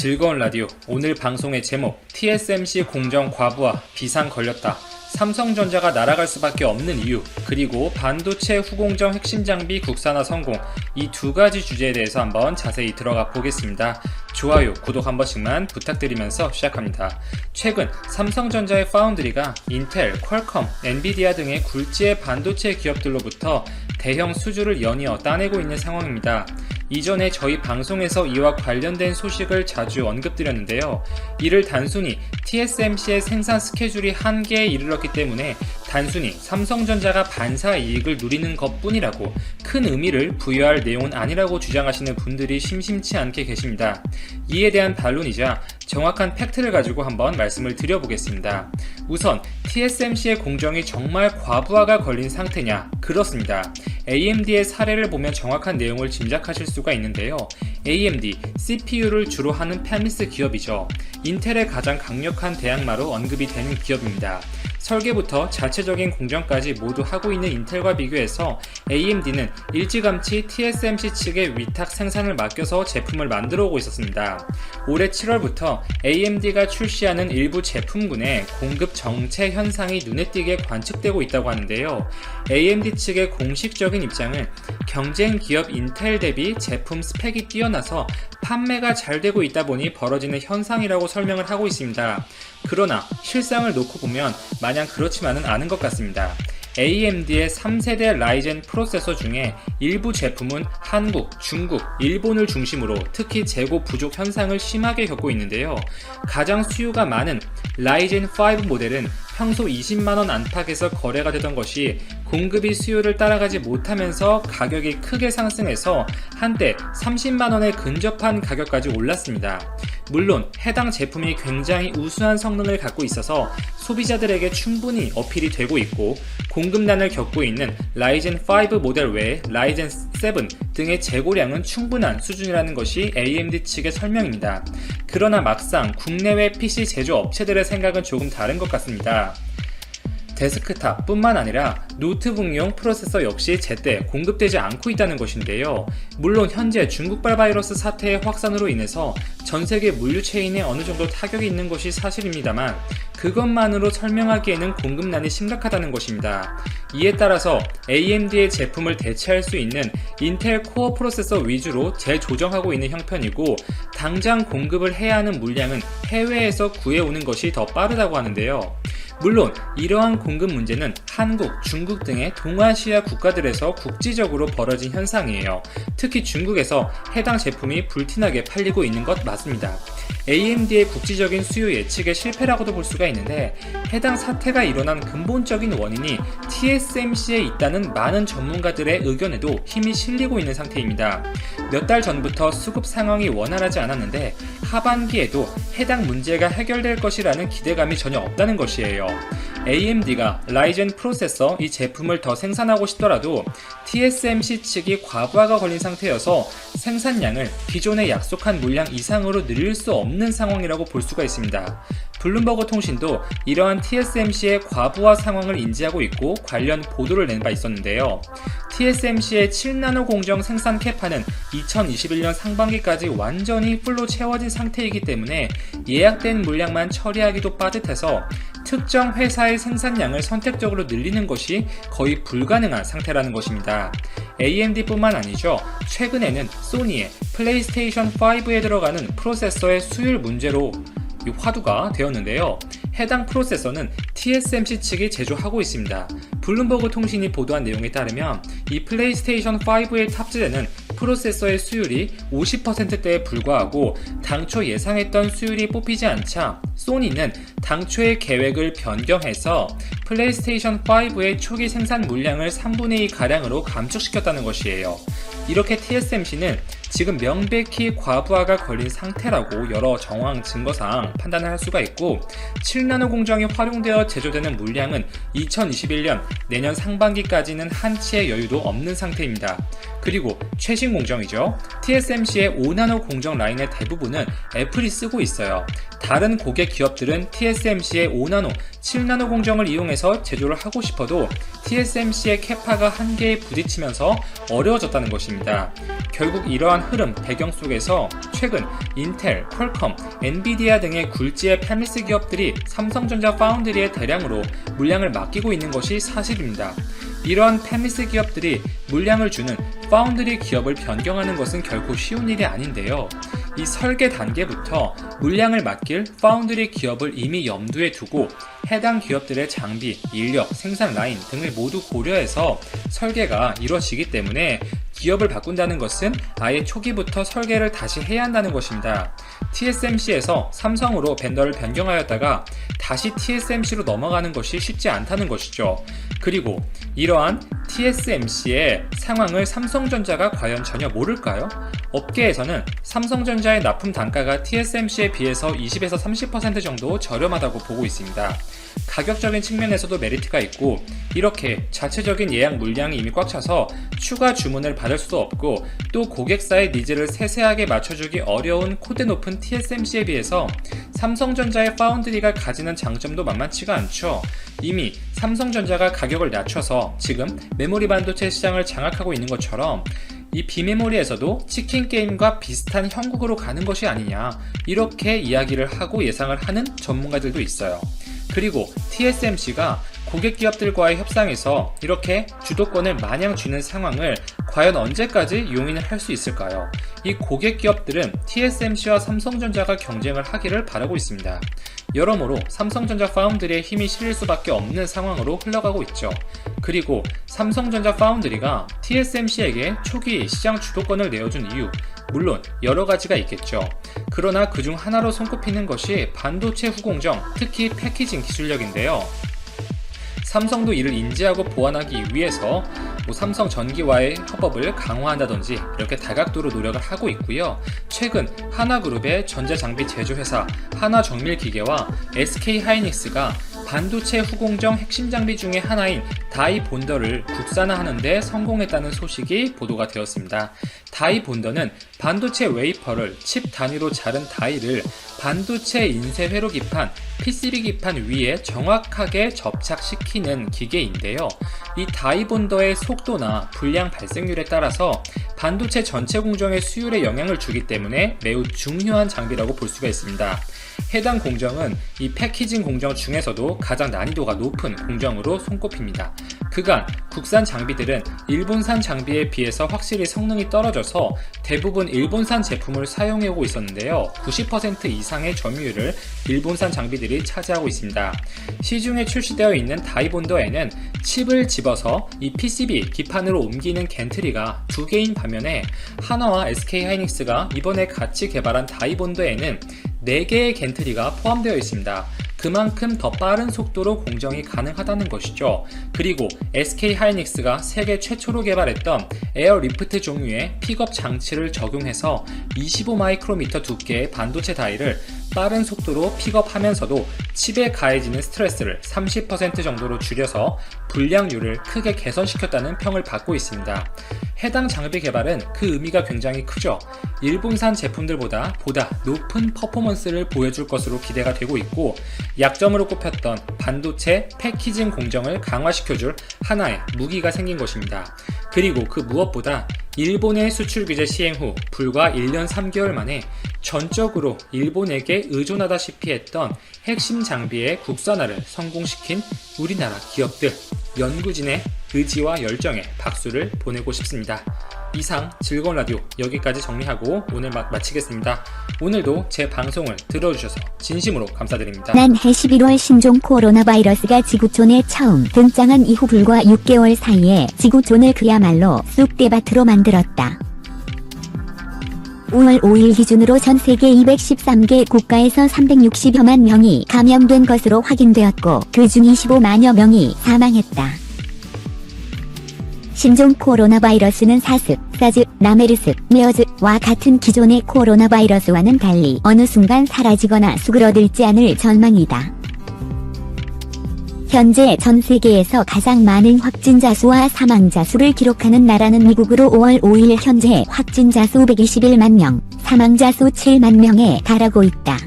즐거운 라디오. 오늘 방송의 제목, TSMC 공정 과부하, 비상 걸렸다. 삼성전자가 날아갈 수밖에 없는 이유, 그리고 반도체 후공정 핵심 장비 국산화 성공, 이 두 가지 주제에 대해서 한번 자세히 들어가 보겠습니다. 좋아요, 구독 한 번씩만 부탁드리면서 시작합니다. 최근 삼성전자의 파운드리가 인텔, 퀄컴, 엔비디아 등의 굴지의 반도체 기업들로부터 대형 수주를 연이어 따내고 있는 상황입니다. 이전에 저희 방송에서 이와 관련된 소식을 자주 언급드렸는데요. 이를 단순히 TSMC의 생산 스케줄이 한계에 이르렀기 때문에 단순히 삼성전자가 반사 이익을 누리는 것뿐이라고 큰 의미를 부여할 내용은 아니라고 주장하시는 분들이 심심치 않게 계십니다. 이에 대한 반론이자 정확한 팩트를 가지고 한번 말씀을 드려보겠습니다. 우선 TSMC의 공정이 정말 과부하가 걸린 상태냐? 그렇습니다. AMD의 사례를 보면 정확한 내용을 짐작하실 수가 있는데요. AMD, CPU를 주로 하는 패미스 기업이죠. 인텔의 가장 강력한 대항마로 언급이 되는 기업입니다. 설계부터 자체적인 공정까지 모두 하고 있는 인텔과 비교해서 AMD는 일찌감치 TSMC 측에 위탁 생산을 맡겨서 제품을 만들어 오고 있었습니다. 올해 7월부터 AMD가 출시하는 일부 제품군의 공급 정체 현상이 눈에 띄게 관측되고 있다고 하는데요. AMD 측의 공식적인 입장은 경쟁 기업 인텔 대비 제품 스펙이 뛰어나서 판매가 잘 되고 있다 보니 벌어지는 현상이라고 설명을 하고 있습니다. 그러나 실상을 놓고 보면 마냥 그렇지만은 않은 것 같습니다. AMD의 3세대 라이젠 프로세서 중에 일부 제품은 한국, 중국, 일본을 중심으로 특히 재고 부족 현상을 심하게 겪고 있는데요. 가장 수요가 많은 라이젠 5 모델은 평소 20만원 안팎에서 거래가 되던 것이 공급이 수요를 따라가지 못하면서 가격이 크게 상승해서 한때 30만원에 근접한 가격까지 올랐습니다. 물론 해당 제품이 굉장히 우수한 성능을 갖고 있어서 소비자들에게 충분히 어필이 되고 있고 공급난을 겪고 있는 라이젠 5 모델 외에 라이젠 7 등의 재고량은 충분한 수준이라는 것이 AMD 측의 설명입니다. 그러나 막상 국내외 PC 제조업체들의 생각은 조금 다른 것 같습니다. 데스크탑 뿐만 아니라 노트북용 프로세서 역시 제때 공급되지 않고 있다는 것인데요. 물론 현재 중국발 바이러스 사태의 확산으로 인해서 전세계 물류 체인에 어느 정도 타격이 있는 것이 사실입니다만 그것만으로 설명하기에는 공급난이 심각하다는 것입니다. 이에 따라서 AMD의 제품을 대체할 수 있는 인텔 코어 프로세서 위주로 재조정하고 있는 형편이고 당장 공급을 해야 하는 물량은 해외에서 구해오는 것이 더 빠르다고 하는데요. 물론 이러한 공급 문제는 한국, 중국 등의 동아시아 국가들에서 국지적으로 벌어진 현상이에요. 특히 중국에서 해당 제품이 불티나게 팔리고 있는 것 맞습니다. AMD의 국지적인 수요 예측의 실패라고도 볼 수가 있는데 해당 사태가 일어난 근본적인 원인이 TSMC에 있다는 많은 전문가들의 의견에도 힘이 실리고 있는 상태입니다. 몇 달 전부터 수급 상황이 원활하지 않았는데 하반기에도 해당 문제가 해결될 것이라는 기대감이 전혀 없다는 것이에요. AMD가 라이젠 프로세서 이 제품을 더 생산하고 싶더라도 TSMC 측이 과부하가 걸린 상태여서 생산량을 기존에 약속한 물량 이상으로 늘릴 수 없는 상황이라고 볼 수가 있습니다. 블룸버그 통신도 이러한 TSMC의 과부하 상황을 인지하고 있고 관련 보도를 낸 바 있었는데요. TSMC의 7나노 공정 생산 캐파는 2021년 상반기까지 완전히 풀로 채워진 상태이기 때문에 예약된 물량만 처리하기도 빠듯해서 특정 회사의 생산량을 선택적으로 늘리는 것이 거의 불가능한 상태라는 것입니다. AMD뿐만 아니죠. 최근에는 소니의 플레이스테이션 5에 들어가는 프로세서의 수율 문제로 화두가 되었는데요. 해당 프로세서는 TSMC 측이 제조하고 있습니다. 블룸버그 통신이 보도한 내용에 따르면 이 플레이스테이션 5에 탑재되는 프로세서의 수율이 50%대에 불과하고 당초 예상했던 수율이 뽑히지 않자 소니는 당초의 계획을 변경해서 플레이스테이션 5의 초기 생산 물량을 3분의 2 가량으로 감축시켰다는 것이에요. 이렇게 TSMC는 지금 명백히 과부하가 걸린 상태라고 여러 정황 증거상 판단을 할 수가 있고 7나노 공정이 활용되어 제조되는 물량은 2021년 내년 상반기까지는 한치의 여유도 없는 상태입니다. 그리고 최신 공정이죠. TSMC의 5나노 공정 라인의 대부분은 애플이 쓰고 있어요. 다른 고객 기업들은 TSMC의 5나노, 7나노 공정을 이용해서 제조를 하고 싶어도 TSMC의 캐파가 한계에 부딪히면서 어려워졌다는 것입니다. 결국 이러한 흐름 배경 속에서 최근 인텔, 퀄컴, 엔비디아 등의 굴지의 패밀리스 기업들이 삼성전자 파운드리에 대량으로 물량을 맡기고 있는 것이 사실입니다. 이러한 패밀리스 기업들이 물량을 주는 파운드리 기업을 변경하는 것은 결코 쉬운 일이 아닌데요. 이 설계 단계부터 물량을 맡길 파운드리 기업을 이미 염두에 두고 해당 기업들의 장비, 인력, 생산 라인 등을 모두 고려해서 설계가 이루어지기 때문에 기업을 바꾼다는 것은 아예 초기부터 설계를 다시 해야 한다는 것입니다. TSMC에서 삼성으로 벤더를 변경하였다가 다시 TSMC로 넘어가는 것이 쉽지 않다는 것이죠. 그리고 이러한 TSMC의 상황을 삼성전자가 과연 전혀 모를까요? 업계에서는 삼성전자의 납품 단가가 TSMC에 비해서 20에서 30% 정도 저렴하다고 보고 있습니다. 가격적인 측면에서도 메리트가 있고 이렇게 자체적인 예약 물량이 이미 꽉 차서 추가 주문을 받을 수도 없고 또 고객사의 니즈를 세세하게 맞춰주기 어려운 코드 높은 TSMC에 비해서 삼성전자의 파운드리가 가지는 장점도 만만치가 않죠. 이미 삼성전자가 가격을 낮춰서 지금 메모리 반도체 시장을 장악하고 있는 것처럼 이 비메모리에서도 치킨 게임과 비슷한 형국으로 가는 것이 아니냐 이렇게 이야기를 하고 예상을 하는 전문가들도 있어요. 그리고 TSMC가 고객 기업들과의 협상에서 이렇게 주도권을 마냥 쥐는 상황을 과연 언제까지 용인을 할 수 있을까요? 이 고객 기업들은 TSMC와 삼성전자가 경쟁을 하기를 바라고 있습니다. 여러모로 삼성전자 파운드리의 힘이 실릴 수밖에 없는 상황으로 흘러가고 있죠. 그리고 삼성전자 파운드리가 TSMC에게 초기 시장 주도권을 내어준 이유, 물론 여러 가지가 있겠죠. 그러나 그중 하나로 손꼽히는 것이 반도체 후공정, 특히 패키징 기술력인데요. 삼성도 이를 인지하고 보완하기 위해서 삼성 전기와의 협업을 강화한다든지 이렇게 다각도로 노력을 하고 있고요. 최근 하나그룹의 전자장비 제조회사 하나정밀기계와 SK하이닉스가 반도체 후공정 핵심 장비 중에 하나인 다이 본더를 국산화하는 데 성공했다는 소식이 보도가 되었습니다. 다이 본더는 반도체 웨이퍼를 칩 단위로 자른 다이를 반도체 인쇄 회로 기판, PCB 기판 위에 정확하게 접착시키는 기계인데요. 이 다이 본더의 속도나 불량 발생률에 따라서 반도체 전체 공정의 수율에 영향을 주기 때문에 매우 중요한 장비라고 볼 수가 있습니다. 해당 공정은 이 패키징 공정 중에서도 가장 난이도가 높은 공정으로 손꼽힙니다. 그간 국산 장비들은 일본산 장비에 비해서 확실히 성능이 떨어져서 대부분 일본산 제품을 사용하고 있었는데요. 90% 이상의 점유율을 일본산 장비들이 차지하고 있습니다. 시중에 출시되어 있는 다이본더에는 칩을 집어서 이 PCB 기판으로 옮기는 겐트리가 2개인 반면에 하나와 SK하이닉스가 이번에 같이 개발한 다이본더에는 4개의 겐트리가 포함되어 있습니다. 그만큼 더 빠른 속도로 공정이 가능하다는 것이죠. 그리고 SK하이닉스가 세계 최초로 개발했던 에어리프트 종류의 픽업 장치를 적용해서 25마이크로미터 두께의 반도체 다이를 빠른 속도로 픽업하면서도 칩에 가해지는 스트레스를 30% 정도로 줄여서 불량률을 크게 개선시켰다는 평을 받고 있습니다. 해당 장비 개발은 그 의미가 굉장히 크죠. 일본산 제품들보다 보다 높은 퍼포먼스를 보여줄 것으로 기대가 되고 있고 약점으로 꼽혔던 반도체 패키징 공정을 강화시켜줄 하나의 무기가 생긴 것입니다. 그리고 그 무엇보다 일본의 수출 규제 시행 후 불과 1년 3개월 만에 전적으로 일본에게 의존하다시피 했던 핵심 장비의 국산화를 성공시킨 우리나라 기업들, 연구진의 의지와 열정에 박수를 보내고 싶습니다. 이상 즐거운 라디오 여기까지 정리하고 오늘 마치겠습니다. 오늘도 제 방송을 들어주셔서 진심으로 감사드립니다. 지난해 11월 신종 코로나 바이러스가 지구촌에 처음 등장한 이후 불과 6개월 사이에 지구촌을 그야말로 쑥대밭으로 만들었다. 5월 5일 기준으로 전 세계 213개 국가에서 360여만 명이 감염된 것으로 확인되었고 그중 25만여 명이 사망했다. 신종 코로나 바이러스는 사스, 사즈, 라메르스, 메어즈와 같은 기존의 코로나 바이러스와는 달리 어느 순간 사라지거나 수그러들지 않을 전망이다. 현재 전 세계에서 가장 많은 확진자 수와 사망자 수를 기록하는 나라는 미국으로 5월 5일 현재 확진자 수 121만 명, 사망자 수 7만 명에 달하고 있다.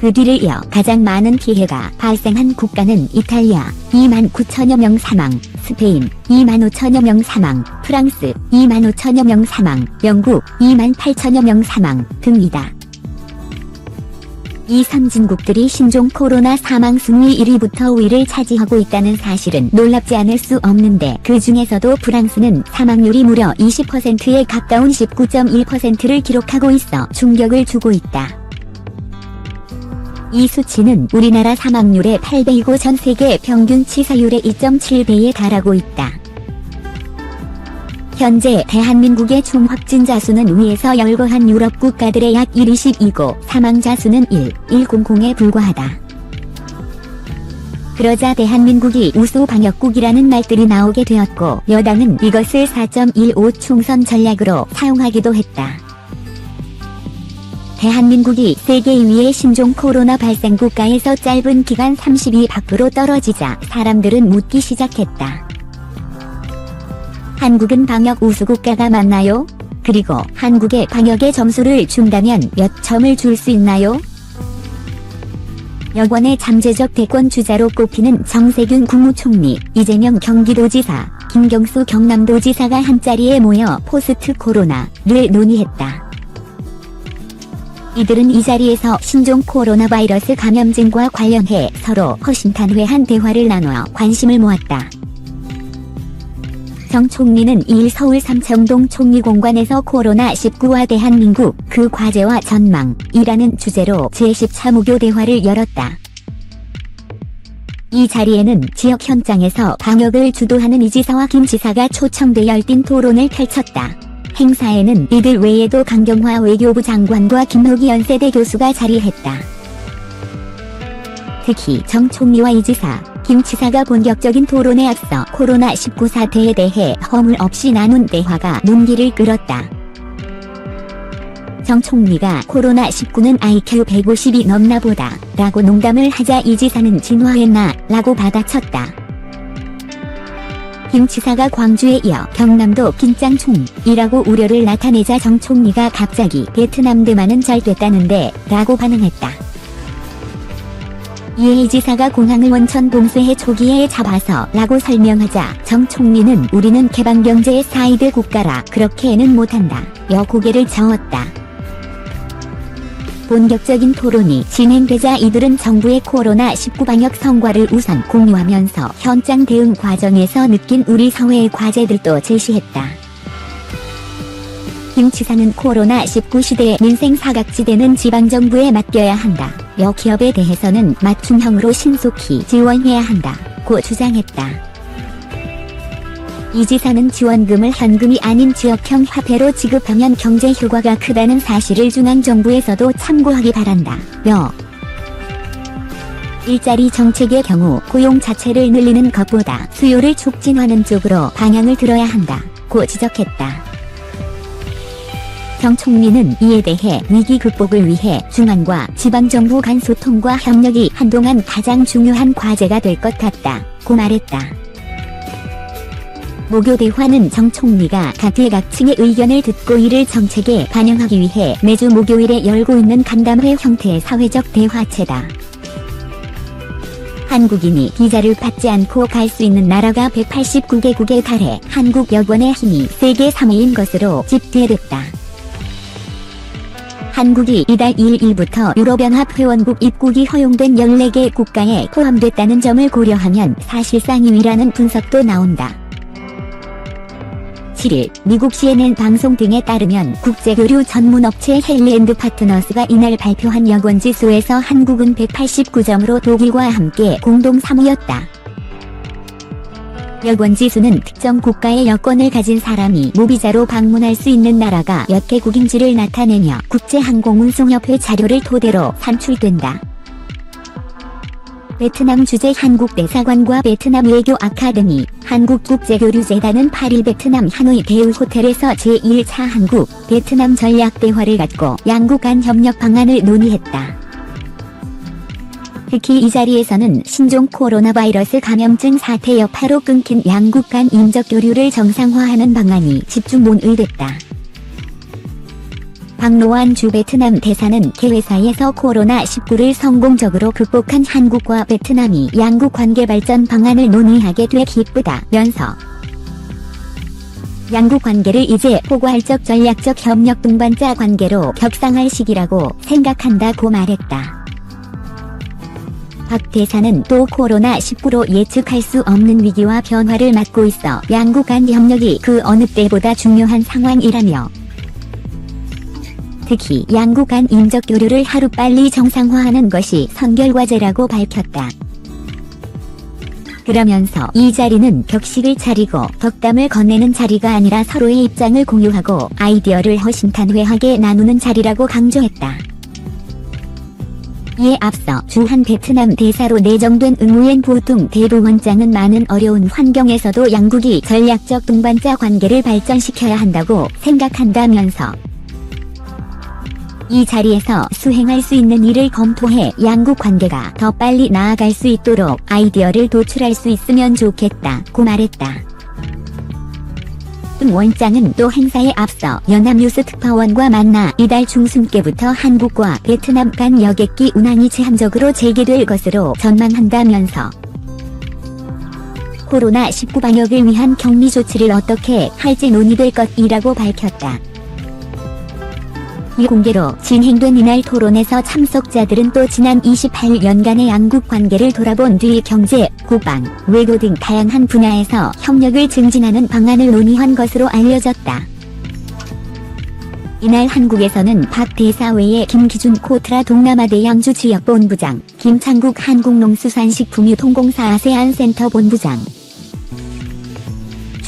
그 뒤를 이어 가장 많은 피해가 발생한 국가는 이탈리아 29,000여 명 사망, 스페인 25,000여 명 사망, 프랑스 25,000여 명 사망, 영국 28,000여 명 사망 등이다. 이 선진국들이 신종 코로나 사망 순위 1위부터 5위를 차지하고 있다는 사실은 놀랍지 않을 수 없는데 그 중에서도 프랑스는 사망률이 무려 20%에 가까운 19.1%를 기록하고 있어 충격을 주고 있다. 이 수치는 우리나라 사망률의 8배이고 전 세계 평균 치사율의 2.7배에 달하고 있다. 현재 대한민국의 총 확진자 수는 위에서 열거한 유럽 국가들의 약 1/22고 사망자 수는 1,100에 불과하다. 그러자 대한민국이 우수 방역국이라는 말들이 나오게 되었고 여당은 이것을 4.15 총선 전략으로 사용하기도 했다. 대한민국이 세계 2위의 신종 코로나 발생 국가에서 짧은 기간 30위 밖으로 떨어지자 사람들은 묻기 시작했다. 한국은 방역 우수국가가 맞나요? 그리고 한국의 방역의 점수를 준다면 몇 점을 줄 수 있나요? 여권의 잠재적 대권 주자로 꼽히는 정세균 국무총리, 이재명 경기도지사, 김경수 경남도지사가 한자리에 모여 포스트 코로나를 논의했다. 이들은 이 자리에서 신종 코로나 바이러스 감염증과 관련해 서로 허심탄회한 대화를 나누어 관심을 모았다. 정 총리는 2일 서울 삼청동 총리공관에서 코로나19와 대한민국, 그 과제와 전망이라는 주제로 제10차 무교 대화를 열었다. 이 자리에는 지역 현장에서 방역을 주도하는 이 지사와 김 지사가 초청돼 열띤 토론을 펼쳤다. 행사에는 이들 외에도 강경화 외교부 장관과 김호기 연세대 교수가 자리했다. 특히 정 총리와 이 지사, 김 지사가 본격적인 토론에 앞서 코로나19 사태에 대해 허물 없이 나눈 대화가 눈길을 끌었다. 정 총리가 코로나19는 IQ 150이 넘나 보다 라고 농담을 하자 이 지사는 진화했나 라고 받아쳤다. 김 지사가 광주에 이어 경남도 긴장충이라고 우려를 나타내자 정 총리가 갑자기 베트남 대만은 잘 됐다는데 라고 반응했다. 이에 이 지사가 공항을 원천 봉쇄해 초기에 잡아서 라고 설명하자 정 총리는 우리는 개방경제의 사이드 국가라 그렇게는 못한다 여 고개를 저었다. 본격적인 토론이 진행되자 이들은 정부의 코로나19 방역 성과를 우선 공유하면서 현장 대응 과정에서 느낀 우리 사회의 과제들도 제시했다. 김 지사는 코로나19 시대의 민생 사각지대는 지방정부에 맡겨야 한다. 여 기업에 대해서는 맞춤형으로 신속히 지원해야 한다고 주장했다. 이 지사는 지원금을 현금이 아닌 지역형 화폐로 지급하면 경제 효과가 크다는 사실을 중앙정부에서도 참고하기 바란다. 일자리 정책의 경우 고용 자체를 늘리는 것보다 수요를 촉진하는 쪽으로 방향을 들어야 한다고 지적했다. 정 총리는 이에 대해 위기 극복을 위해 중앙과 지방정부 간 소통과 협력이 한동안 가장 중요한 과제가 될 것 같다고 말했다. 무교 대화는 정 총리가 각계각층의 의견을 듣고 이를 정책에 반영하기 위해 매주 목요일에 열고 있는 간담회 형태의 사회적 대화체다. 한국인이 비자를 받지 않고 갈 수 있는 나라가 189개국에 달해 한국 여권의 힘이 세계 3위인 것으로 집계됐다. 한국이 이달 1일부터 유럽연합 회원국 입국이 허용된 14개 국가에 포함됐다는 점을 고려하면 사실상 2위라는 분석도 나온다. 7일 미국 CNN 방송 등에 따르면 국제교류 전문업체 헬리앤드 파트너스가 이날 발표한 여권지수에서 한국은 189점으로 독일과 함께 공동 3위였다. 여권지수는 특정 국가의 여권을 가진 사람이 무비자로 방문할 수 있는 나라가 몇 개국인지를 나타내며 국제항공운송협회 자료를 토대로 산출된다. 베트남 주재 한국 대사관과 베트남 외교 아카데미, 한국국제교류재단은 8일 베트남 하노이 대우 호텔에서 제1차 한국, 베트남 전략대화를 갖고 양국 간 협력 방안을 논의했다. 특히 이 자리에서는 신종 코로나 바이러스 감염증 사태 여파로 끊긴 양국 간 인적 교류를 정상화하는 방안이 집중 논의됐다. 박노한 주 베트남 대사는 개회사에서 코로나19를 성공적으로 극복한 한국과 베트남이 양국 관계 발전 방안을 논의하게 돼 기쁘다면서 양국 관계를 이제 포괄적 전략적 협력 동반자 관계로 격상할 시기라고 생각한다고 말했다. 박 대사는 또 코로나19로 예측할 수 없는 위기와 변화를 맞고 있어 양국 간 협력이 그 어느 때보다 중요한 상황이라며 특히 양국 간 인적 교류를 하루빨리 정상화하는 것이 선결과제라고 밝혔다. 그러면서 이 자리는 격식을 차리고 덕담을 건네는 자리가 아니라 서로의 입장을 공유하고 아이디어를 허심탄회하게 나누는 자리라고 강조했다. 이에 앞서 주한 베트남 대사로 내정된 응우엔 보통 대부원장은 많은 어려운 환경에서도 양국이 전략적 동반자 관계를 발전시켜야 한다고 생각한다면서 이 자리에서 수행할 수 있는 일을 검토해 양국 관계가 더 빨리 나아갈 수 있도록 아이디어를 도출할 수 있으면 좋겠다고 말했다. 응 원장은 또 행사에 앞서 연합뉴스 특파원과 만나 이달 중순께부터 한국과 베트남 간 여객기 운항이 제한적으로 재개될 것으로 전망한다면서 코로나19 방역을 위한 격리 조치를 어떻게 할지 논의될 것이라고 밝혔다. 이 공개로 진행된 이날 토론에서 참석자들은 또 지난 28년간의 양국 관계를 돌아본 뒤 경제, 국방, 외교 등 다양한 분야에서 협력을 증진하는 방안을 논의한 것으로 알려졌다. 이날 한국에서는 박 대사 외에 김기준 코트라 동남아대 양주 지역본부장, 김창국 한국농수산식품유통공사 아세안 센터 본부장,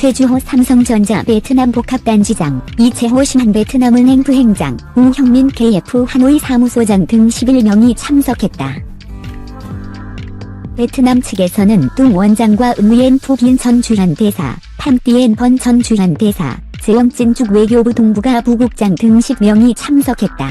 최주호 삼성전자 베트남 복합단지장, 이채호 신한 베트남은행 부행장, 우형민 KF 하노이 사무소장 등 11명이 참석했다. 베트남 측에서는 뚱 원장과 응우엔 푸빈 전 주한 대사, 팜띠엔 번 전 주한 대사, 제영진죽 외교부 동북아 부국장 등 10명이 참석했다.